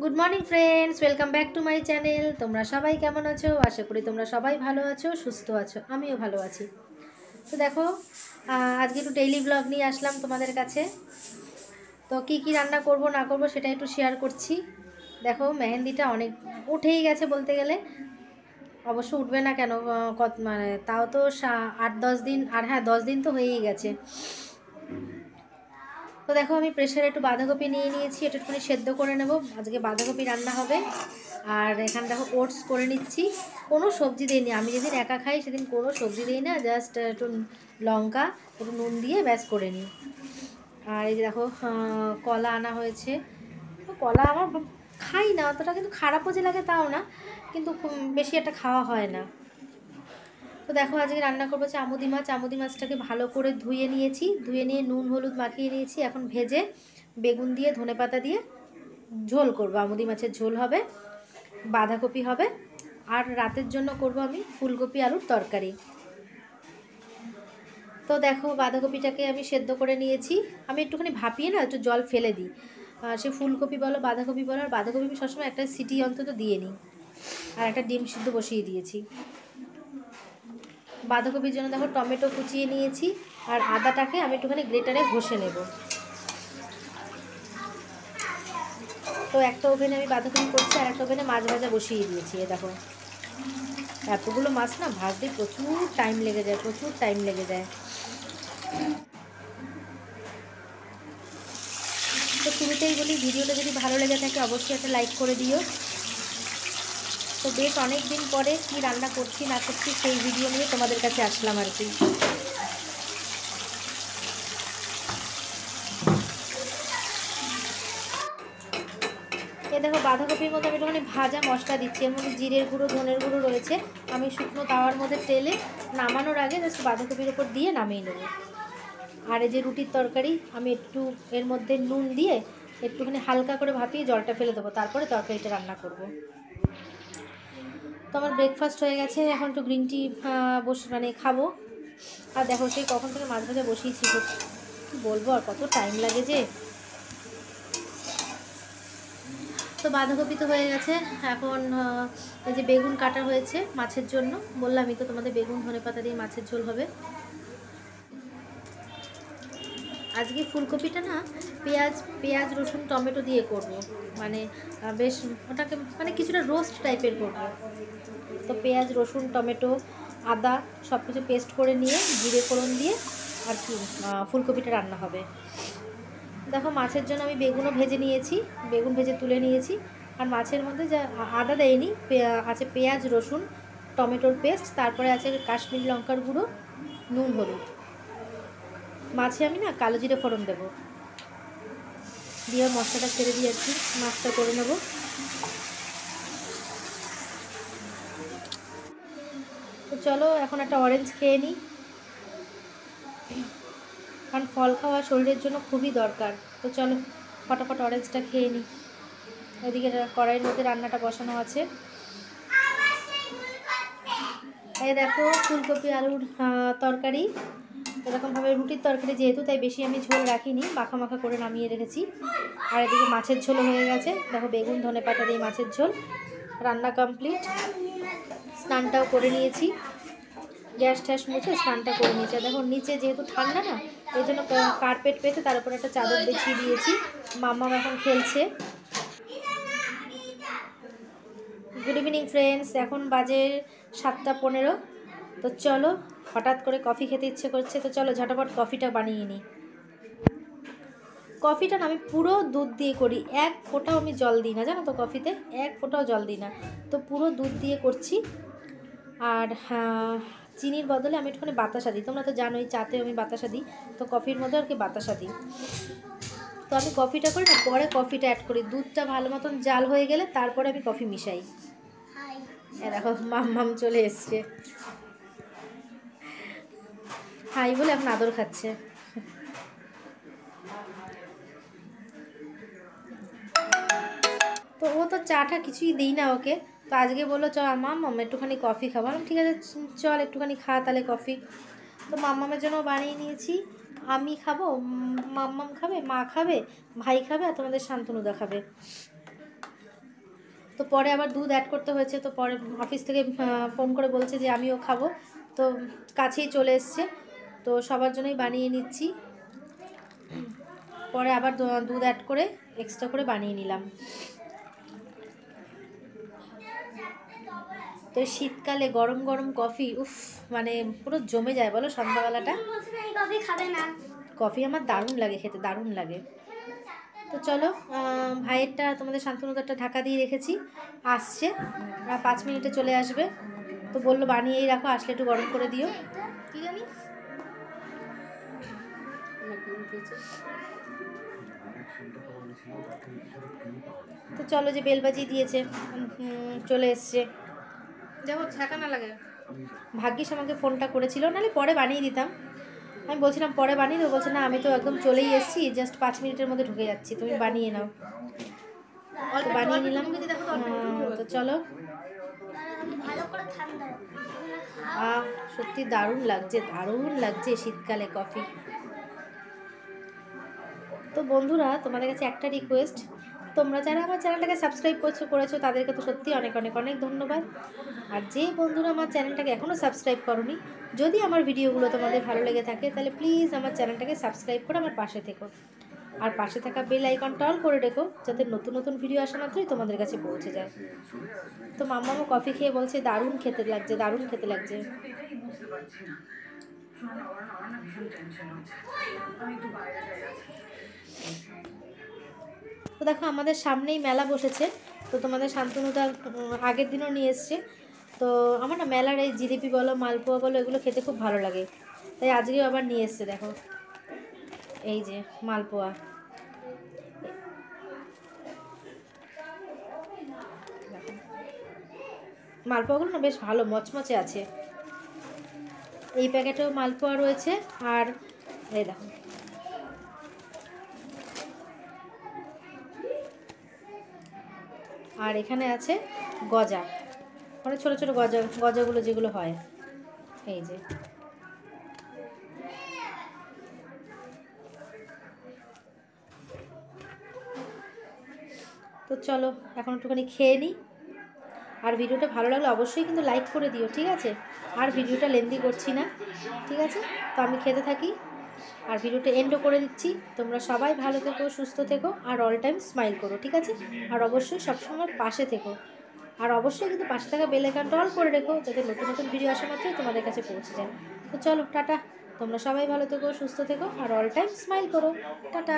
Good morning friends, welcome back to my channel. তোমরা সবাই কেমন আছো? আশা করি তোমরা সবাই ভালো আছো, সুস্থ আছো। আমিও ভালো আছি। তো দেখো, আজকে একটু ডেইলি ব্লগ নিয়ে আসলাম তোমাদের কাছে। তো কি কি রান্না করব না করব সেটা একটু শেয়ার করছি। দেখো, মেহেন্দিটা অনেক উঠেই গেছে বলতে গেলে। অবশ্য উঠবে না কেন, কত মানে তাও তো 8-10 দিন, আর হ্যাঁ 10 দিন তো হয়েই গেছে। তো দেখো, আমি প্রেশারে একটু বাঁধাকপি নিয়ে নিয়েছি, এটা একটুখানি সেদ্ধ করে নেব। আজকে বাঁধাকপি রান্না হবে। আর এখানে দেখো ওটস করে নিচ্ছি। কোনো সবজি দিইনি, আমি যেদিন একা খাই সেদিন কোনো সবজি দিই না, জাস্ট একটু লঙ্কা একটু নুন দিয়ে ব্যাস করে নিই। আর এই যে দেখো, কলা আনা হয়েছে। তো কলা আমার খাই না অতটা, কিন্তু খারাপও যে লাগে তাও না, কিন্তু বেশি একটা খাওয়া হয় না। তো দেখো, আজকে রান্না করবো চামুদি মাছ। চামুদি মাছটাকে ভালো করে ধুয়ে নিয়েছি, ধুয়ে নিয়ে নুন হলুদ মাখিয়ে নিয়েছি। এখন ভেজে বেগুন দিয়ে ধনেপাতা দিয়ে ঝোল করবো, আমুদি মাছের ঝোল হবে, বাঁধাকপি হবে। আর রাতের জন্য করব আমি ফুলকপি আলুর তরকারি। তো দেখো, বাঁধাকপিটাকে আমি সেদ্ধ করে নিয়েছি। আমি একটুখানি ভাপিয়ে না একটু জল ফেলে দিই। সে ফুলকপি বলো বাঁধাকপি বলো, আর বাঁধাকপি আমি সবসময় একটা সিটি অন্তত দিয়ে নিই। আর একটা ডিম সিদ্ধ বসিয়ে দিয়েছি। বাঁধাকপির জন্য দেখো টমেটো কুচিয়ে নিয়েছি। আর আদাটাকে আমি একটুখানি গ্রেটারে ঘষে নেব। তো একটা ওভেনে আমি বাঁধাকপি করছি, আর একটা ওভেনে মাছ ভাজা বসিয়ে দিয়েছি। এ দেখো, এতগুলো মাছ না ভাজতে প্রচুর টাইম লেগে যায়, প্রচুর টাইম লেগে যায়। তো শুরুতেই বলি, ভিডিওটা যদি ভালো লেগে থাকে অবশ্যই একটা লাইক করে দিও। তো বেশ অনেক দিন পরে কি রান্না করছি না করছি সেই ভিডিও নিয়ে তোমাদের কাছে আসলাম আর কি। এ দেখো, বাঁধাকপির মধ্যে আমি একটুখানি ভাজা মশলা দিচ্ছি। এর মধ্যে জিরের গুঁড়ো ধনের গুঁড়ো রয়েছে। আমি শুকনো তাওয়ার মধ্যে তেলে নামানোর আগে জাস্ট বাঁধাকপির ওপর দিয়ে নামিয়ে নেব। আর এই যে রুটির তরকারি, আমি একটু এর মধ্যে নুন দিয়ে একটুখানি হালকা করে ভাপিয়ে জলটা ফেলে দেবো, তারপরে তরকারিটা রান্না করব। তো আমার ব্রেকফাস্ট হয়ে গেছে, এখন একটু গ্রিন টি খাবো। আর দেখো, সেই কখন থেকে মাছ ভাজা বসিয়েছি, তো কী বলবো, আর কত টাইম লাগে যে। তো বাঁধাকপি তো হয়ে গেছে। এখন এই যে বেগুন কাটা হয়েছে মাছের জন্য। বললামই তো তোমাদের, বেগুন ধনেপাতা দিয়ে মাছের ঝোল হবে। আজকে ফুলকপিটা না পেঁয়াজ পেঁয়াজ রসুন টমেটো দিয়ে করব। মানে বেশ ওটাকে মানে কিছুটা রোস্ট টাইপের করব। তো পেঁয়াজ রসুন টমেটো আদা সব কিছু পেস্ট করে নিয়ে জিরে ফোড়ন দিয়ে আর কি ফুলকপিটা রান্না হবে। দেখো, মাছের জন্য আমি বেগুনও ভেজে নিয়েছি, বেগুন ভেজে তুলে নিয়েছি। আর মাছের মধ্যে যা আদা দেয়নি, আছে পেঁয়াজ রসুন টমেটোর পেস্ট, তারপরে আছে কাশ্মীরি লঙ্কার গুঁড়ো, নুন হলুদ। মাছে আমি না কালো জিরে ফোড়ন দেবো, দিয়ে মশলাটা ছেড়ে দিয়ে আর কি মাছটা করে নেব। তো চলো, এখন একটা অরেঞ্জ খেয়ে নিই, কারণ ফল খাওয়া শরীরের জন্য খুবই দরকার। তো চলো ফটাফট অরেঞ্জটা খেয়ে নিই। ওইদিকে কড়াইয়ের মধ্যে রান্নাটা বসানো আছে। এই দেখো, ফুলকপি আলুর তরকারি। এরকমভাবে রুটির তরকারি যেহেতু, তাই বেশি আমি ঝোল রাখিনি, মাখা মাখা করে নামিয়ে রেখেছি। আর এদিকে মাছের ঝোলও হয়ে গেছে। দেখো, বেগুন ধনেপাতা দিয়ে মাছের ঝোল রান্না কমপ্লিট। স্নানটাও করে নিয়েছি, গ্যাস ট্যাস মুছে স্নানটা করে নিয়েছি। দেখো, নিচে যেহেতু ঠান্ডা না, এই জন্য কার্পেট পেতে তার উপর একটা চাদর বিছিয়ে দিয়েছি। মাম্মা এখন খেলছে। গুড ইভিনিং ফ্রেন্ডস, এখন বাজে 7টা 15। তো চলো, হঠাৎ করে কফি খেতে ইচ্ছে করছে, তো চলো ঝটাপট কফিটা বানিয়ে নিই। কফিটা না আমি পুরো দুধ দিয়ে করি, এক ফোঁটাও আমি জল দিই না, জানো তো, কফিতে এক ফোঁটাও জল দিই না। তো পুরো দুধ দিয়ে করছি। আর চিনির বদলে আমি একটুখানি বাতাসা দিই। তোমরা তো জানোই, চাতে আমি বাতাসা দিই, তো কফির মধ্যে আর কি বাতাসা দিই। তো আমি কফিটা করি না, পরে কফিটা অ্যাড করি। দুধটা ভালো মতন জাল হয়ে গেলে তারপরে আমি কফি মিশাই। দেখো, মাম চলে এসছে, হাই বলে এখন আদর খাচ্ছে। তো ও তো চাটা কিছুই দিই না ওকে। তো আজকে বললো চল মাম্মাম একটুখানি কফি খাবো। আমি ঠিক আছে চল একটুখানি খা তাহলে কফি। তো মাম্মামের জন্য বানিয়ে নিয়েছি। আমি খাবো, মাম্মাম খাবে, মা খাবে, ভাই খাবে, আর তোমাদের শান্তনুদা খাবে। তো পরে আবার দুধ অ্যাড করতে হয়েছে, তো পরে অফিস থেকে ফোন করে বলছে যে আমিও খাবো, তো কাছেই চলে এসছে, তো সবার জন্যই বানিয়ে নিচ্ছি। পরে আবার দুধ অ্যাড করে এক্সট্রা করে বানিয়ে নিলাম। তো শীতকালে গরম গরম কফি, উফ, মানে পুরো জমে যায় বলো সন্ধ্যাবেলাটা। কফি আমার দারুণ লাগে খেতে, দারুণ লাগে। তো চলো, ভাইয়েরটা তোমাদের শান্তনুদারটা ঢাকা দিয়ে রেখেছি, আসছে 5 মিনিটে চলে আসবে, তো বললো বানিয়েই রাখো, আসলে একটু গরম করে দিও। কি জানি তো চলো, যে বেল বাজিয়ে দিয়েছে, চলে এসছে, দেখো ছাকা না লাগে। ভাগ্যিস আমাকে ফোনটা করেছিল, নাহলে পরে বানিয়ে দিতাম। আমি বলছিলাম পরে বানিয়ে দেবো, বলছে না আমি তো একদম চলেই এসেছি, জাস্ট 5 মিনিটের মধ্যে ঢুকে যাচ্ছি, তুমি বানিয়ে নাও। তো বানিয়ে নিলাম। তো চলো, সত্যি দারুণ লাগছে, দারুণ লাগছে শীতকালে কফি। তো বন্ধুরা, তোমাদের কাছে একটা রিকোয়েস্ট, তোমরা যারা আমার চ্যানেলটাকে সাবস্ক্রাইব করেছো তাদেরকে তো সত্যি অনেক অনেক অনেক ধন্যবাদ। আর যে বন্ধুরা আমার চ্যানেলটাকে এখনও সাবস্ক্রাইব করোনি, যদি আমার ভিডিওগুলো তোমাদের ভালো লেগে থাকে তাহলে প্লিজ আমার চ্যানেলটাকে সাবস্ক্রাইব করে আমার পাশে থেকো, আর পাশে থাকা বেল আইকনটা অল করে রেখো, যাতে নতুন নতুন ভিডিও আসা মাত্রই তোমাদের কাছে পৌঁছে যায়। তো মাম্মামও কফি খেয়ে বলছে দারুণ খেতে লাগছে, দারুণ খেতে লাগছে। তো দেখো আমাদের সামনেই মেলা বসেছে, তো তোমাদের শান্তনুদা আগের দিনও নিয়ে এসছে। তো আমার না মেলার এই জিলিপি বলো, মালপোয়া বলো, এগুলো খেতে খুব ভালো লাগে, তাই আজকেও আবার নিয়ে এসছে। দেখো এই যে মালপোয়া, মালপোয়াগুলো না বেশ ভালো মচমচে আছে। এই প্যাকেটেও মালপোয়া রয়েছে, আর এই দেখো আর এখানে আছে গজা, মানে ছোটো ছোটো গজাগুলো যেগুলো হয়, এই যে। তো চলো এখন একটুখানি খেয়ে নিই, আর ভিডিওটা ভালো লাগলে অবশ্যই কিন্তু লাইক করে দিও, ঠিক আছে? আর ভিডিওটা লেন্দি করছি না, ঠিক আছে? তো আমি খেতে থাকি, আর ভিডিওটা এন্ডও করে দিচ্ছি। তোমরা সবাই ভালো থেকো, সুস্থ থেকো, আর অল টাইম স্মাইল করো, ঠিক আছে? আর অবশ্যই সবসময় পাশে থেকো, আর অবশ্যই কিন্তু পাশে থাকা বেল আইকনটা অল করে রেখো, যাতে নতুন নতুন ভিডিও আসা মাত্রই তোমাদের কাছে পৌঁছে যায়। তো চলো, টাটা। তোমরা সবাই ভালো থেকো, সুস্থ থেকো, আর অল টাইম স্মাইল করো। টাটা।